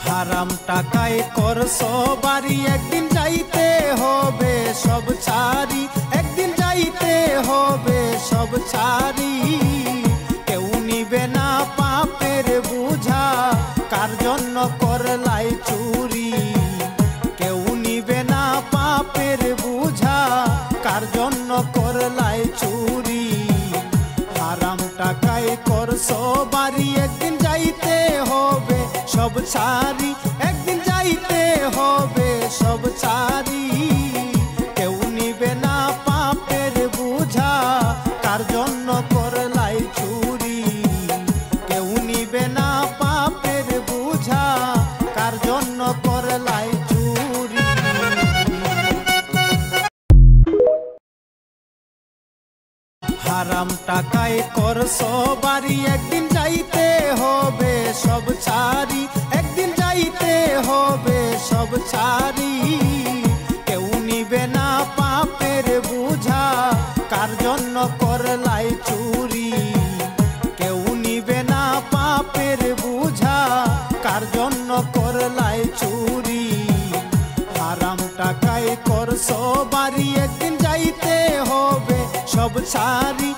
হারাম টাকায় করছো বাড়ি, একদিন যাইতে হবে সব ছাড়ি, একদিন যাইতে হবে সব ছাড়ি। কেউ নিবে না পাপের বুঝা, কার জন্য করলাই চুরি। কেউ নিবে না পাপের বুঝা, কার জন্য করলাই চুরি। হারাম টাকায় করছো বাড়ি, একদিন যাইতে হবে সব ছাড়ি, একদিন যাইতে হবে সব ছাড়ি। কেউ নিবে না পাপের বুঝা, কার জন্য করলাই চুরি। কেউ নিবে না পাপের বুঝা, কার জন্য করলাই চুরি। হারাম টাকায় করছো বাড়ি, একদিন যাইতে হবে সব ছাড়ি, একদিন যাইতে হবে সব ছাড়ি। কেউ নিবে না পাপের বুঝা, কার জন্য করলাই চুরি। কেউ নিবে না পাপের বুঝা, কার জন্য করলাই চুরি। হারাম টাকায় করছো বাড়ি, একদিন যাইতে হবে সব ছাড়ি,